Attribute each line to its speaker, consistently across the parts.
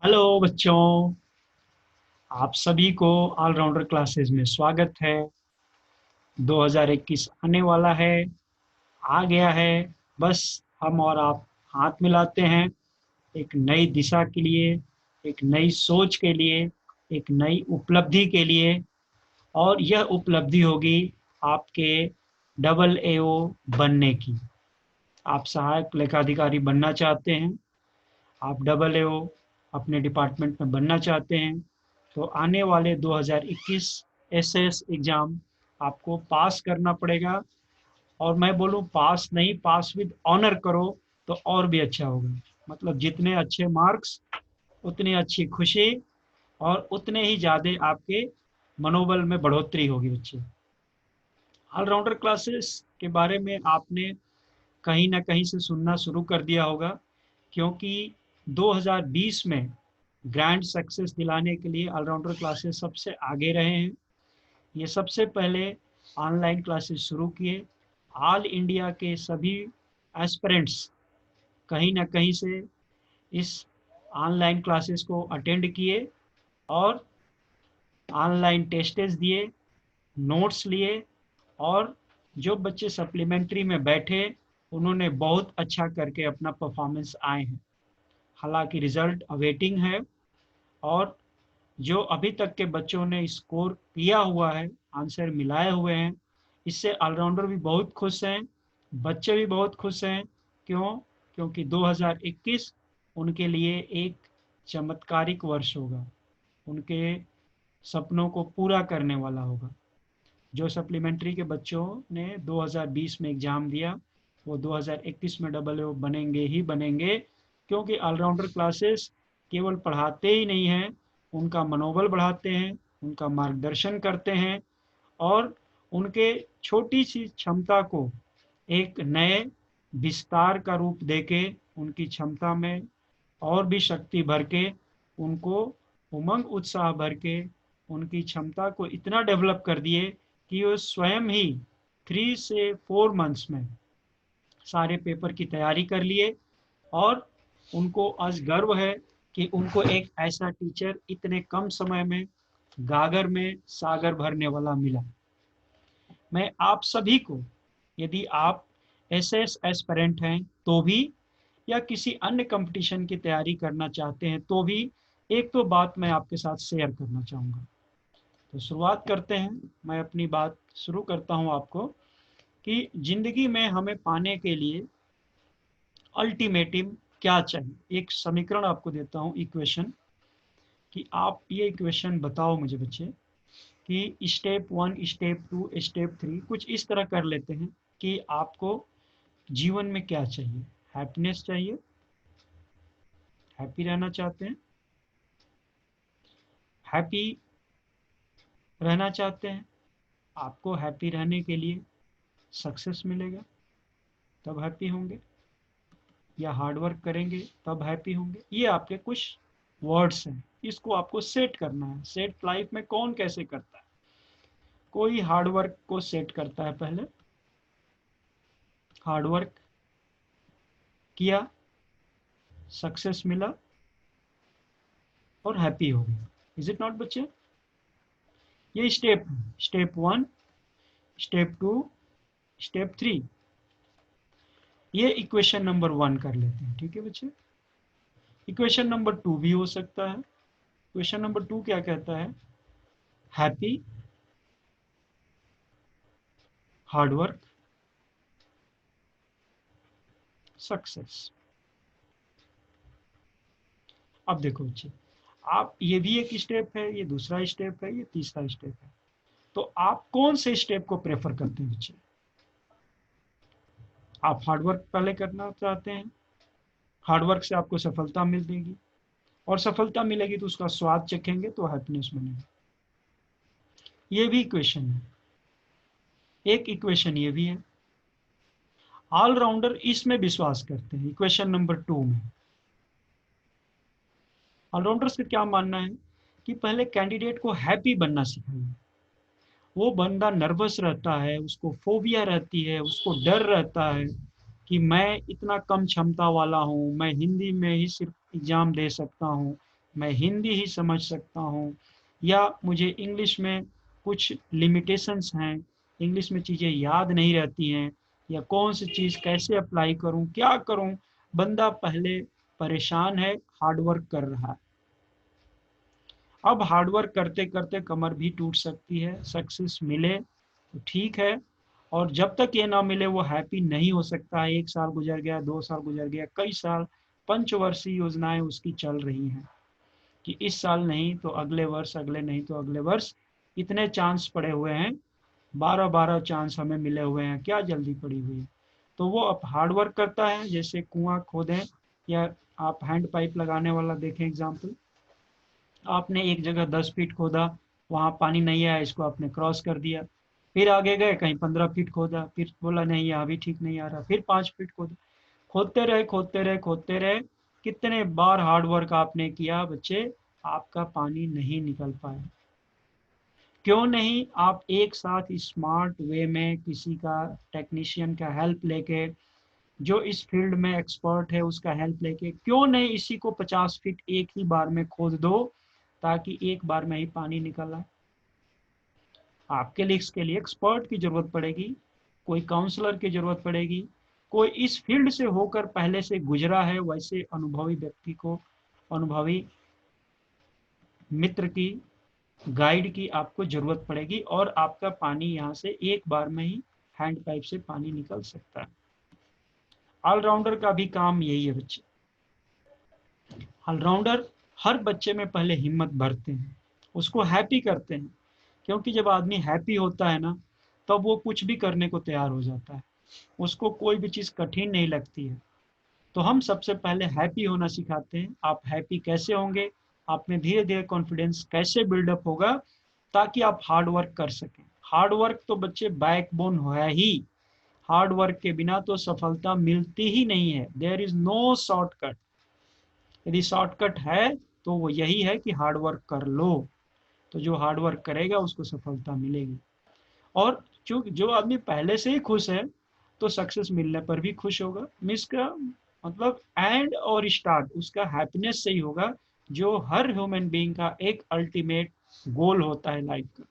Speaker 1: Hello बच्चों, आप सभी को ऑलराउंडर क्लासेस में स्वागत है। 2021 आने वाला है, आ गया है। बस हम और आप हाथ मिलाते हैं एक नई दिशा के लिए, एक नई सोच के लिए, एक नई उपलब्धि के लिए। और यह उपलब्धि होगी आपके डबल एओ बनने की। आप सहायक लेखाधिकारी बनना चाहते हैं, आप डबल एओ अपने डिपार्टमेंट में बनना चाहते हैं, तो आने वाले 2021 एसएस एग्ज़ाम आपको पास करना पड़ेगा। और मैं बोलूँ पास नहीं, पास विद ऑनर करो तो और भी अच्छा होगा। मतलब जितने अच्छे मार्क्स उतनी अच्छी खुशी और उतने ही ज़्यादा आपके मनोबल में बढ़ोतरी होगी बच्चे। ऑलराउंडर क्लासेस के बारे में आपने कहीं ना कहीं से सुनना शुरू कर दिया होगा, क्योंकि 2020 में ग्रैंड सक्सेस दिलाने के लिए ऑलराउंडर क्लासेस सबसे आगे रहे हैं। ये सबसे पहले ऑनलाइन क्लासेस शुरू किए। ऑल इंडिया के सभी एस्पिरेंट्स कहीं ना कहीं से इस ऑनलाइन क्लासेस को अटेंड किए और ऑनलाइन टेस्टेस दिए, नोट्स लिए। और जो बच्चे सप्लीमेंट्री में बैठे उन्होंने बहुत अच्छा करके अपना परफॉर्मेंस आए हैं। हालांकि रिजल्ट अवेटिंग है। और जो अभी तक के बच्चों ने स्कोर किया हुआ है, आंसर मिलाए हुए हैं, इससे ऑलराउंडर भी बहुत खुश हैं, बच्चे भी बहुत खुश हैं। क्यों? क्योंकि 2021 उनके लिए एक चमत्कारिक वर्ष होगा, उनके सपनों को पूरा करने वाला होगा। जो सप्लीमेंट्री के बच्चों ने 2020 में एग्ज़ाम दिया वो 2021 में डबल ओ बनेंगे ही बनेंगे, क्योंकि ऑलराउंडर क्लासेस केवल पढ़ाते ही नहीं हैं, उनका मनोबल बढ़ाते हैं, उनका मार्गदर्शन करते हैं और उनके छोटी सी क्षमता को एक नए विस्तार का रूप देके उनकी क्षमता में और भी शक्ति भर के, उनको उमंग उत्साह भर के, उनकी क्षमता को इतना डेवलप कर दिए कि वो स्वयं ही 3 से 4 मंथ्स में सारे पेपर की तैयारी कर लिए। और उनको आज गर्व है कि उनको एक ऐसा टीचर इतने कम समय में गागर में सागर भरने वाला मिला। मैं आप सभी को, यदि आप एसएस एस्पिरेंट हैं तो भी, या किसी अन्य कंपटीशन की तैयारी करना चाहते हैं तो भी, एक तो बात मैं आपके साथ शेयर करना चाहूँगा। तो शुरुआत करते हैं। मैं अपनी बात शुरू करता हूँ आपको कि ज़िंदगी में हमें पाने के लिए अल्टीमेटम क्या चाहिए। एक समीकरण आपको देता हूँ, इक्वेशन, कि आप ये इक्वेशन बताओ मुझे बच्चे कि स्टेप 1, स्टेप 2, स्टेप 3 कुछ इस तरह कर लेते हैं कि आपको जीवन में क्या चाहिए। हैप्पीनेस चाहिए, हैप्पी रहना चाहते हैं, हैप्पी रहना चाहते हैं, आपको हैप्पी रहने के लिए सक्सेस मिलेगा तब हैप्पी होंगे, या हार्ड वर्क करेंगे तब हैप्पी होंगे। ये आपके कुछ वर्ड्स हैं, इसको आपको सेट करना है। सेट लाइफ में कौन कैसे करता है? कोई हार्ड वर्क को सेट करता है, पहले हार्ड वर्क किया, सक्सेस मिला और हैप्पी हो गया। इज इट नॉट बच्चे? ये स्टेप है, स्टेप 1, स्टेप 2, स्टेप 3। ये इक्वेशन नंबर 1 कर लेते हैं, ठीक है बच्चे। इक्वेशन नंबर 2 भी हो सकता है। इक्वेशन नंबर 2 क्या कहता है? Happy, hard work, success. अब देखो बच्चे, आप, ये भी एक स्टेप है, ये दूसरा स्टेप है, ये तीसरा स्टेप है। तो आप कौन से स्टेप को प्रेफर करते हैं बच्चे? आप हार्ड वर्क पहले करना चाहते हैं, हार्ड वर्क से आपको सफलता मिलेगी, और सफलता मिलेगी तो उसका स्वाद चखेंगे तो हैप्पीनेस मिलेगी। ये भी इक्वेशन है। एक इक्वेशन ये भी है। ऑलराउंडर इसमें विश्वास करते हैं, इक्वेशन नंबर 2 में। ऑलराउंडर्स का क्या मानना है कि पहले कैंडिडेट को हैप्पी बनना सिखाइए। वो बंदा नर्वस रहता है, उसको फोबिया रहती है, उसको डर रहता है कि मैं इतना कम क्षमता वाला हूँ, मैं हिंदी में ही सिर्फ एग्जाम दे सकता हूँ, मैं हिंदी ही समझ सकता हूँ, या मुझे इंग्लिश में कुछ लिमिटेशंस हैं, इंग्लिश में चीज़ें याद नहीं रहती हैं, या कौन सी चीज़ कैसे अप्लाई करूँ, क्या करूँ। बंदा पहले परेशान है, हार्ड वर्क कर रहा है। अब हार्ड वर्क करते करते कमर भी टूट सकती है, सक्सेस मिले तो ठीक है, और जब तक ये ना मिले वो हैप्पी नहीं हो सकता है। 1 साल गुजर गया, 2 साल गुजर गया, कई साल, पंचवर्षीय योजनाएं उसकी चल रही हैं कि इस साल नहीं तो अगले वर्ष, अगले नहीं तो अगले वर्ष। इतने चांस पड़े हुए हैं, 12-12 चांस हमें मिले हुए हैं, क्या जल्दी पड़ी हुई है। तो वो अब हार्ड वर्क करता है, जैसे कुआं खोदें, या आप हैंड पाइप लगाने वाला देखें एग्जाम्पल। आपने एक जगह 10 फीट खोदा, वहां पानी नहीं आया, इसको आपने क्रॉस कर दिया, फिर आगे गए, कहीं 15 फीट खोदा, फिर बोला नहीं यहाँ भी ठीक नहीं आ रहा, फिर 5 फीट खोदा, खोदते रहे खोदते रहे खोदते रहे। कितने बार हार्ड वर्क आपने किया बच्चे, आपका पानी नहीं निकल पाया। क्यों नहीं? आप एक साथ स्मार्ट वे में किसी का, टेक्नीशियन का हेल्प लेके, जो इस फील्ड में एक्सपर्ट है उसका हेल्प लेके, क्यों नहीं इसी को 50 फीट एक ही बार में खोद दो, ताकि एक बार में ही पानी निकल आए। आपके लिए इसके लिए एक्सपर्ट की जरूरत पड़ेगी, कोई काउंसलर की जरूरत पड़ेगी, कोई इस फील्ड से होकर पहले से गुजरा है वैसे अनुभवी व्यक्ति को, अनुभवी मित्र की, गाइड की आपको जरूरत पड़ेगी, और आपका पानी यहाँ से एक बार में ही हैंड पाइप से पानी निकल सकता है। ऑलराउंडर का भी काम यही है बच्चे। ऑलराउंडर हर बच्चे में पहले हिम्मत भरते हैं, उसको हैप्पी करते हैं, क्योंकि जब आदमी हैप्पी होता है ना, तब वो कुछ भी करने को तैयार हो जाता है, उसको कोई भी चीज़ कठिन नहीं लगती है। तो हम सबसे पहले हैप्पी होना सिखाते हैं। आप हैप्पी कैसे होंगे, आप में धीरे धीरे कॉन्फिडेंस कैसे बिल्डअप होगा, ताकि आप हार्ड वर्क कर सकें। हार्ड वर्क तो बच्चे बैकबोन है ही, हार्ड वर्क के बिना तो सफलता मिलती ही नहीं है। There is no shortcut. यदि शॉर्टकट है तो वो यही है कि हार्ड वर्क कर लो। तो जो हार्ड वर्क करेगा उसको सफलता मिलेगी। और जो आदमी पहले से ही खुश है, तो सक्सेस मिलने पर भी खुश होगा। मिस का मतलब एंड और स्टार्ट उसका हैप्पीनेस से ही होगा, जो हर ह्यूमन बीइंग का एक अल्टीमेट गोल होता है लाइफ का।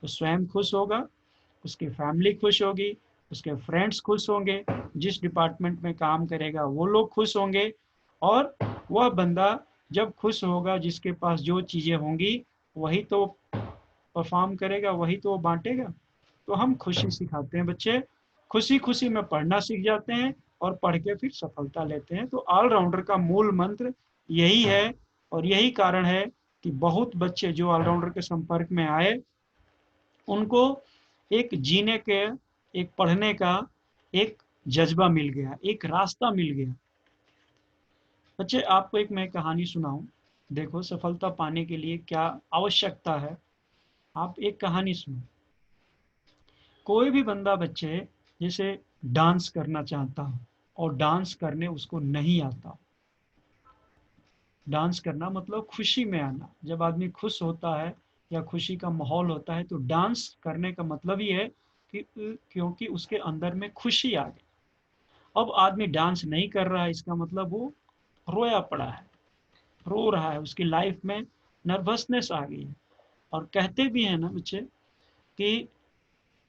Speaker 1: तो स्वयं खुश होगा, उसकी फैमिली खुश होगी, उसके फ्रेंड्स खुश होंगे, जिस डिपार्टमेंट में काम करेगा वो लोग खुश होंगे, और वह बंदा जब खुश होगा, जिसके पास जो चीज़ें होंगी वही तो परफॉर्म करेगा, वही तो बांटेगा। तो हम खुशी सिखाते हैं बच्चे, खुशी खुशी में पढ़ना सीख जाते हैं, और पढ़ के फिर सफलता लेते हैं। तो ऑलराउंडर का मूल मंत्र यही है, और यही कारण है कि बहुत बच्चे जो ऑलराउंडर के संपर्क में आए, उनको एक जीने के, एक पढ़ने का एक जज्बा मिल गया, एक रास्ता मिल गया। बच्चे आपको एक मैं कहानी सुनाऊं, देखो सफलता पाने के लिए क्या आवश्यकता है। आप एक कहानी सुनो। कोई भी बंदा बच्चे जैसे डांस करना चाहता हो, और डांस करने उसको नहीं आता। डांस करना मतलब खुशी में आना। जब आदमी खुश होता है या खुशी का माहौल होता है, तो डांस करने का मतलब ही है कि क्योंकि उसके अंदर में खुशी आ गई। अब आदमी डांस नहीं कर रहा है, इसका मतलब वो रोया पड़ा है, रो रहा है, उसकी लाइफ में नर्वसनेस आ गई है। और कहते भी हैं ना बच्चे कि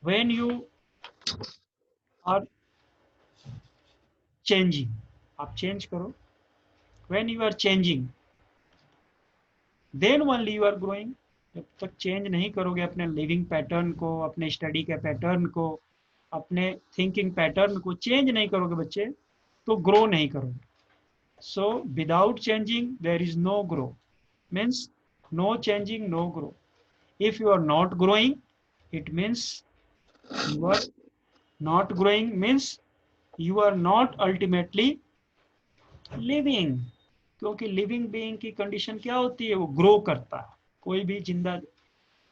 Speaker 1: व्हेन यू आर चेंजिंग, आप चेंज करो, when you are changing then only you are growing. जब तक चेंज नहीं करोगे अपने लिविंग पैटर्न को, अपने स्टडी के पैटर्न को, अपने थिंकिंग पैटर्न को चेंज नहीं करोगे बच्चे, तो ग्रो नहीं करोगे। So without changing there is no grow, means no changing no grow. If you are not growing, it means you are not growing, means you are not ultimately living। क्योंकि living being की condition क्या होती है, वो grow करता है। कोई भी जिंदा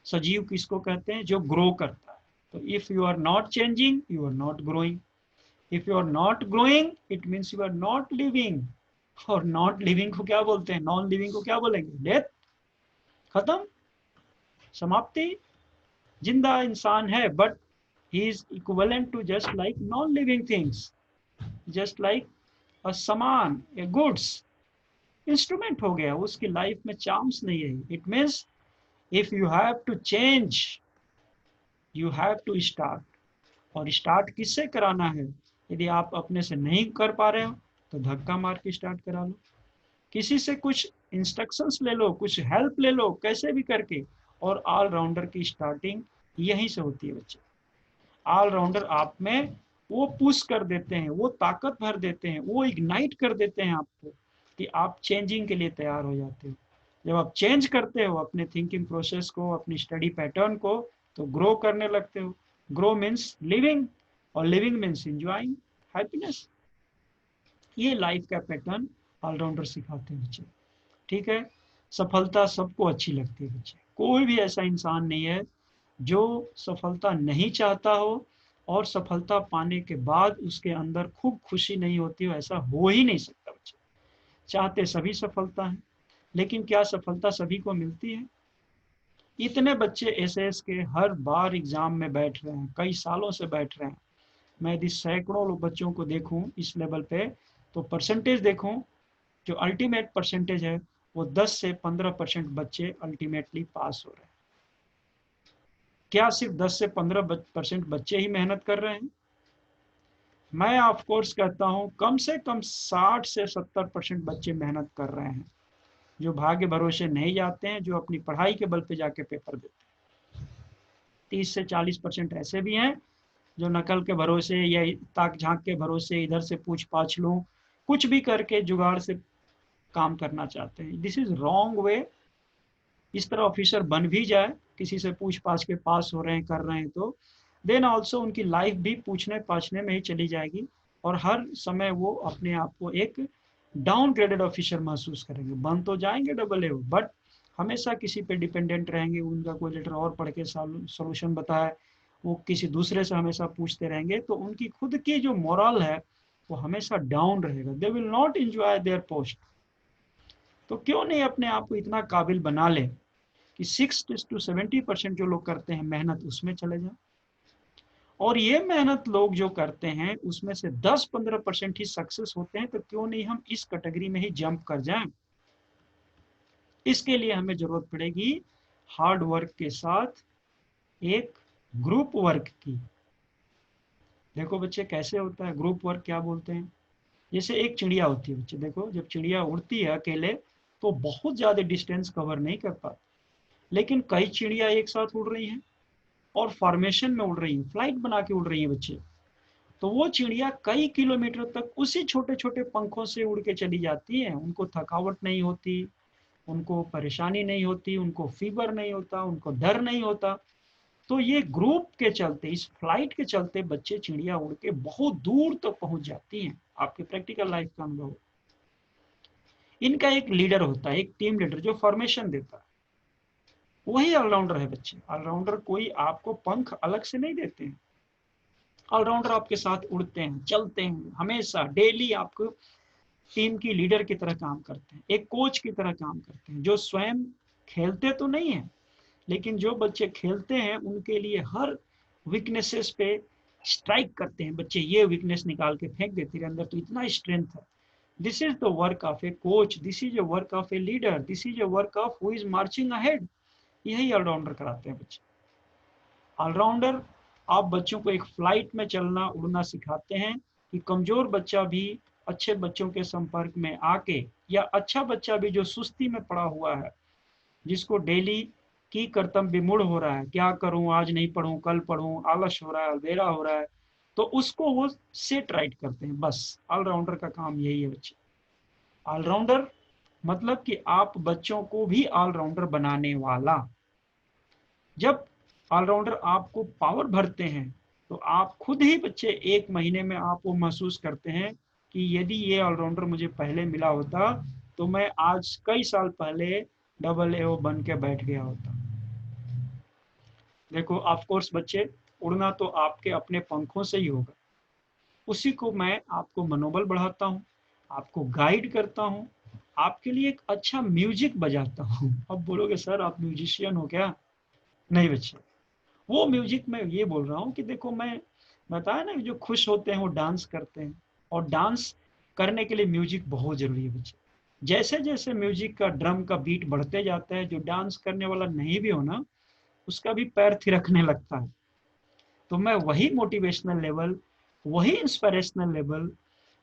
Speaker 1: सजीव किसको कहते हैं, जो ग्रो करता है। तो if you are not changing you are not growing, if you are not growing it means you are not living. और नॉट लिविंग को क्या बोलते हैं, नॉन लिविंग को क्या बोलेंगे, डेथ, खत्म, समाप्ति। जिंदा इंसान है, but he is equivalent to just like non-living things, just like a saman, a goods, instrument हो गया, उसकी लाइफ में चांस नहीं है। It means if you have to change, you have to start. और स्टार्ट किससे कराना है? यदि आप अपने से नहीं कर पा रहे हो तो धक्का मार के स्टार्ट करा लो, किसी से कुछ इंस्ट्रक्शंस ले लो, कुछ हेल्प ले लो, कैसे भी करके। और ऑलराउंडर की स्टार्टिंग यहीं से होती है बच्चे। ऑलराउंडर आप में वो पुश कर देते हैं, वो ताकत भर देते हैं, वो इग्नाइट कर देते हैं आपको कि आप चेंजिंग के लिए तैयार हो जाते हो। जब आप चेंज करते हो अपने थिंकिंग प्रोसेस को, अपनी स्टडी पैटर्न को, तो ग्रो करने लगते हो। ग्रो मीन्स लिविंग, और लिविंग मीन्स इंजॉइंग हैप्पीनेस। ये लाइफ का पैटर्न ऑलराउंडर सिखाते हैं बच्चे। ठीक है। सफलता सबको अच्छी लगती है बच्चे, कोई भी ऐसा इंसान नहीं है जो सफलता नहीं चाहता हो और सफलता पाने के बाद उसके अंदर खूब खुशी नहीं होती हो, ऐसा हो ही नहीं सकता बच्चे। चाहते सभी सफलता है, लेकिन क्या सफलता सभी को मिलती है? इतने बच्चे एसएस के हर बार एग्जाम में बैठ रहे हैं, कई सालों से बैठ रहे हैं। मैं यदि सैकड़ों लोग बच्चों को देखूं इस लेवल पे, तो परसेंटेज देखूं, जो अल्टीमेट परसेंटेज है वो 10 से 15% बच्चे अल्टीमेटली पास हो रहे हैं। क्या सिर्फ 10 से 15% बच्चे ही मेहनत कर रहे हैं? मैं ऑफ कोर्स कहता हूं कम से कम 60 से 70% बच्चे मेहनत कर रहे हैं, जो भाग्य भरोसे नहीं जाते हैं, जो अपनी पढ़ाई के बल पे जाके पेपर देते हैं। 30 से 40% ऐसे भी हैं जो नकल के भरोसे या ताक झांक के भरोसे, इधर से पूछ पाछ लूं, कुछ भी करके जुगाड़ से काम करना चाहते हैं। This is wrong way. इस तरह ऑफिसर बन भी जाए, किसी से पूछ पाछ के पास हो रहे हैं, कर रहे हैं, तो देन ऑल्सो उनकी लाइफ भी पूछने पाछने में ही चली जाएगी, और हर समय वो अपने आप को एक डाउन ग्रेडेड ऑफिसर महसूस करेंगे। बन तो जाएंगे डबल ए, बट हमेशा किसी पे डिपेंडेंट रहेंगे, उनका कोई लेटर और पढ़ के सोल्यूशन बताए, वो किसी दूसरे से हमेशा पूछते रहेंगे, तो उनकी खुद की जो मोरल है वो हमेशा डाउन रहेगा। They will not enjoy there post. तो क्यों नहीं अपने आप को इतना काबिल बना ले कि 60 to 70% जो लोग करते हैं मेहनत, उसमें चले जाएं। और ये मेहनत लोग जो करते हैं उसमें से 10-15% ही सक्सेस होते हैं, तो क्यों नहीं हम इस कैटेगरी में ही जंप कर जाएं। इसके लिए हमें जरूरत पड़ेगी हार्ड वर्क के साथ एक ग्रुप वर्क की। देखो बच्चे कैसे होता है ग्रुप वर्क, क्या बोलते हैं? जैसे एक चिड़िया होती है बच्चे, देखो जब चिड़िया उड़ती है अकेले तो बहुत ज्यादा डिस्टेंस कवर नहीं कर पाती, लेकिन कई चिड़िया एक साथ उड़ रही हैं और फॉर्मेशन में उड़ रही हैं, फ्लाइट बना के उड़ रही हैं बच्चे, तो वो चिड़िया कई किलोमीटर तक उसी छोटे छोटे पंखों से उड़ के चली जाती है। उनको थकावट नहीं होती, उनको परेशानी नहीं होती, उनको फीवर नहीं होता, उनको डर नहीं होता। तो ये ग्रुप के चलते, इस फ्लाइट के चलते बच्चे चिड़िया उड़ के बहुत दूर तक पहुंच जाती हैं। आपके प्रैक्टिकल लाइफ का अनुभव। इनका एक लीडर होता है, एक टीम लीडर जो फॉर्मेशन देता है, वही ऑलराउंडर है बच्चे। ऑलराउंडर कोई आपको पंख अलग से नहीं देते हैं। ऑलराउंडर आपके साथ उड़ते हैं, चलते हैं, हमेशा डेली आपको टीम की लीडर की तरह काम करते हैं, एक कोच की तरह काम करते हैं, जो स्वयं खेलते तो नहीं है, लेकिन जो बच्चे खेलते हैं उनके लिए हर वीकनेसेस पे स्ट्राइक करते हैं। बच्चे ये वीकनेस निकाल के फेंक देते हैं, अंदर तो इतना स्ट्रेंथ है। This is the work of A coach, this is a work of a leader, this is a work of who is marching ahead. यही ऑलराउंडर कराते हैं बच्चे। ऑलराउंडर आप बच्चों को एक फ्लाइट में चलना उड़ना सिखाते हैं कि कमजोर बच्चा भी अच्छे बच्चों के संपर्क में आके, या अच्छा बच्चा भी जो सुस्ती में पड़ा हुआ है, जिसको डेली की कर्तव्य विमूढ़ हो रहा है, क्या करूं, आज नहीं पढ़ूं, कल पढ़ूं, आलस हो रहा है, बेरा हो रहा है, तो उसको वो सेट राइट करते हैं। बस ऑलराउंडर का काम यही है बच्चे। ऑलराउंडर मतलब कि आप बच्चों को भी ऑलराउंडर बनाने वाला। जब ऑलराउंडर आपको पावर भरते हैं तो आप खुद ही बच्चे एक महीने में आप वो महसूस करते हैं कि यदि ये ऑलराउंडर मुझे पहले मिला होता तो मैं आज कई साल पहले डबल ए बन के बैठ गया होता। देखो ऑफ कोर्स बच्चे, उड़ना तो आपके अपने पंखों से ही होगा। उसी को मैं आपको मनोबल बढ़ाता हूँ, आपको गाइड करता हूँ, आपके लिए एक अच्छा म्यूजिक बजाता हूँ। अब बोलोगे सर आप म्यूजिशियन हो क्या? नहीं बच्चे, वो म्यूजिक मैं ये बोल रहा हूँ कि देखो मैं बताया ना, जो खुश होते हैं वो डांस करते हैं, और डांस करने के लिए म्यूजिक बहुत जरूरी है बच्चे। जैसे जैसे म्यूजिक का ड्रम का बीट बढ़ते जाता है, जो डांस करने वाला नहीं भी हो ना, उसका भी पैर थिरकने लगता है। तो मैं वही मोटिवेशनल लेवल, वही इंस्पिरेशनल लेवल,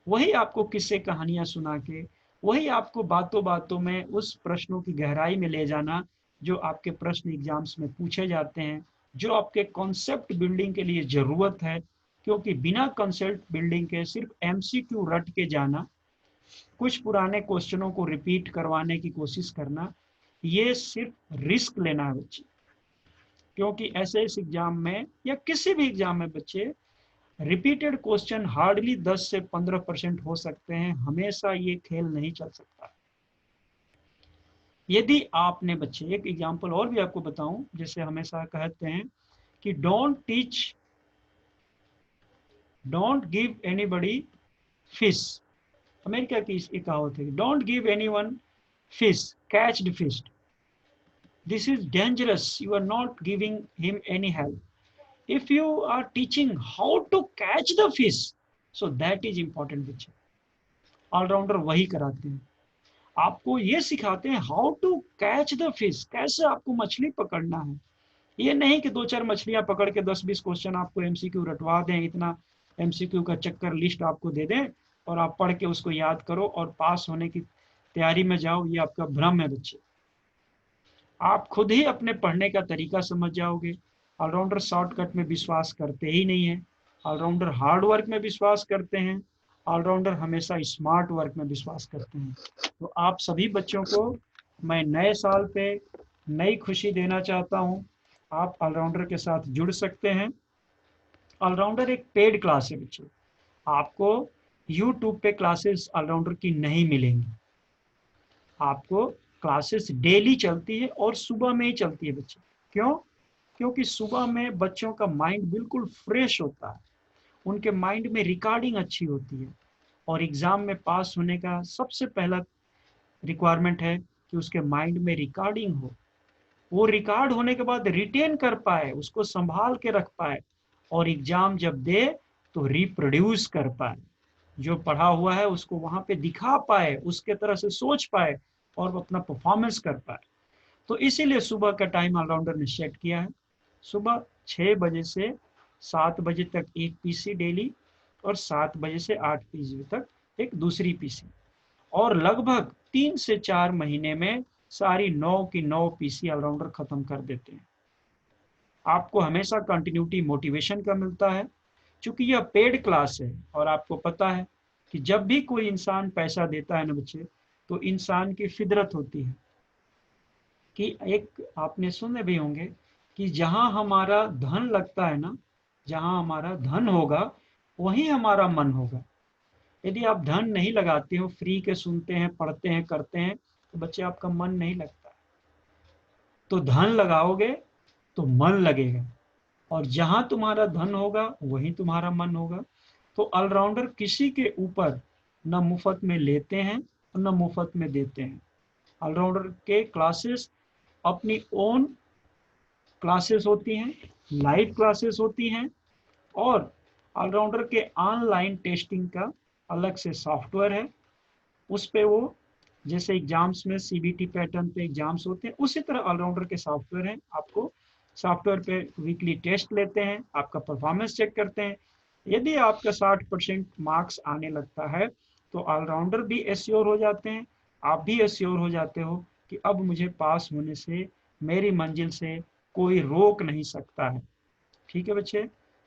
Speaker 1: वही आपको किस्से कहानियां सुना के, वही आपको बातों बातों में उस प्रश्नों की गहराई में ले जाना जो आपके प्रश्न एग्जाम्स में पूछे जाते हैं, जो आपके कॉन्सेप्ट बिल्डिंग के लिए जरूरत है। क्योंकि बिना कॉन्सेप्ट बिल्डिंग के सिर्फ एमसीक्यू रट के जाना, कुछ पुराने क्वेश्चनों को रिपीट करवाने की कोशिश करना, ये सिर्फ रिस्क लेना है बच्चे। क्योंकि ऐसे इस एग्जाम में या किसी भी एग्जाम में बच्चे, रिपीटेड क्वेश्चन हार्डली 10 से 15% हो सकते हैं, हमेशा ये खेल नहीं चल सकता। यदि आपने बच्चे, एक एग्जांपल और भी आपको बताऊं, जैसे हमेशा कहते हैं कि don't give anybody fish. America की एक कहावत है, don't give anyone fish, catch the fish. This is dangerous, you are not giving him any help. If you are teaching how to catch the fish, so that is important बच्चे। Allrounder वही कराते हैं, आपको ये सिखाते हैं how to catch the fish, कैसे आपको मछली पकड़ना है। ये नहीं कि दो चार मछलियां पकड़ के 10-20 क्वेश्चन आपको एमसीक्यू रटवा दें, इतना एमसीक्यू का चक्कर लिस्ट आपको दे दें और आप पढ़ के उसको याद करो और पास होने की तैयारी में जाओ। ये आपका भ्रम है बच्चे। आप खुद ही अपने पढ़ने का तरीका समझ जाओगे। ऑलराउंडर शॉर्टकट में विश्वास करते ही नहीं है, ऑलराउंडर हार्ड वर्क में विश्वास करते हैं, ऑलराउंडर हमेशा स्मार्ट वर्क में विश्वास करते हैं। तो आप सभी बच्चों को मैं नए साल पे नई खुशी देना चाहता हूँ। आप ऑलराउंडर के साथ जुड़ सकते हैं। ऑलराउंडर एक पेड क्लास है बच्चों, आपको यूट्यूब पे क्लासेस ऑलराउंडर की नहीं मिलेंगी। आपको क्लासेस डेली चलती है और सुबह में ही चलती है बच्चे। क्यों? क्योंकि सुबह में बच्चों का माइंड बिल्कुल फ्रेश होता है, उनके माइंड में रिकॉर्डिंग अच्छी होती है। और एग्जाम में पास होने का सबसे पहला रिक्वायरमेंट है कि उसके माइंड में रिकॉर्डिंग हो, वो रिकॉर्ड होने के बाद रिटेन कर पाए, उसको संभाल के रख पाए, और एग्जाम जब दे तो रिप्रोड्यूस कर पाए, जो पढ़ा हुआ है उसको वहां पे दिखा पाए, उसके तरह से सोच पाए और वो अपना परफॉर्मेंस कर पाए। तो इसीलिए सुबह का टाइम ऑलराउंडर ने सेट किया है। सुबह 6 बजे से 7 बजे तक एक पीसी डेली, और 7 बजे से 8 बजे तक एक दूसरी पीसी। और लगभग 3 से 4 महीने में सारी 9 की 9 पीसी ऑलराउंडर खत्म कर देते हैं। आपको हमेशा कंटिन्यूटी मोटिवेशन का मिलता है। चूंकि यह पेड क्लास है और आपको पता है कि जब भी कोई इंसान पैसा देता है ना बच्चे, तो इंसान की फितरत होती है कि एक, आपने सुने भी होंगे कि जहां हमारा धन लगता है ना, जहां हमारा धन होगा वहीं हमारा मन होगा। यदि आप धन नहीं लगाते हो, फ्री के सुनते हैं, पढ़ते हैं, करते हैं, तो बच्चे आपका मन नहीं लगता। तो धन लगाओगे तो मन लगेगा, और जहां तुम्हारा धन होगा वहीं तुम्हारा मन होगा। तो ऑलराउंडर किसी के ऊपर न मुफ्त में लेते हैं और न मुफ्त में देते हैं। ऑलराउंडर के क्लासेस अपनी ओन क्लासेस होती हैं, लाइव क्लासेस होती हैं, और ऑलराउंडर के ऑनलाइन टेस्टिंग का अलग से सॉफ्टवेयर है। उस पे वो, जैसे एग्जाम्स में सीबीटी पैटर्न पे एग्जाम्स होते हैं, उसी तरह ऑलराउंडर के सॉफ्टवेयर हैं। आपको सॉफ्टवेयर पे वीकली टेस्ट लेते हैं, आपका परफॉर्मेंस चेक करते हैं। यदि आपका 60% मार्क्स आने लगता है तो ऑलराउंडर भी एश्योर हो जाते हैं, आप भी एश्योर हो जाते हो कि अब मुझे पास होने से, मेरी मंजिल से कोई रोक नहीं सकता है। ठीक है बच्चे,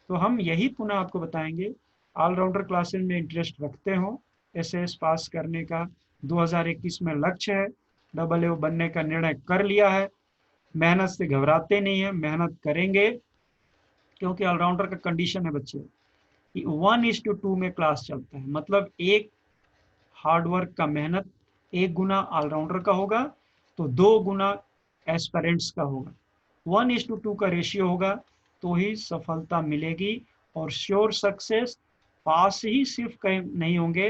Speaker 1: तो हम यही पुनः आपको बताएंगे, ऑलराउंडर क्लासेस में इंटरेस्ट रखते हो, एसएस पास करने का 2021 में लक्ष्य है, डबल ए बनने का निर्णय कर लिया है, मेहनत से घबराते नहीं है, मेहनत करेंगे। क्योंकि ऑलराउंडर का कंडीशन है बच्चे कि 1:2 में क्लास चलता है, मतलब एक हार्डवर्क का मेहनत 1 गुना ऑलराउंडर का होगा, तो 2 गुना एस्पेरेंट्स का होगा। 1:2 का रेशियो होगा तो ही सफलता मिलेगी। और श्योर सक्सेस, पास ही सिर्फ कहीं नहीं होंगे,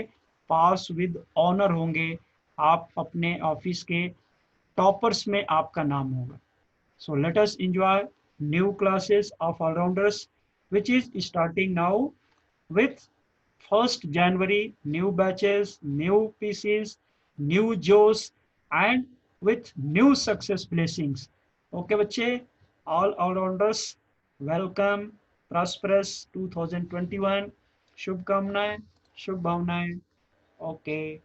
Speaker 1: पास विद ऑनर होंगे। आप अपने ऑफिस के टॉपर्स में आपका नाम होगा। So let us enjoy new classes of allrounders which is starting now with 1st January, new batches, new PCs, new जोश and with new success blessings. Okay बच्चे, all all-rounders, वेलकम, प्रॉस्परस 2021, शुभकामनाएं, शुभ भावनाएं। Okay.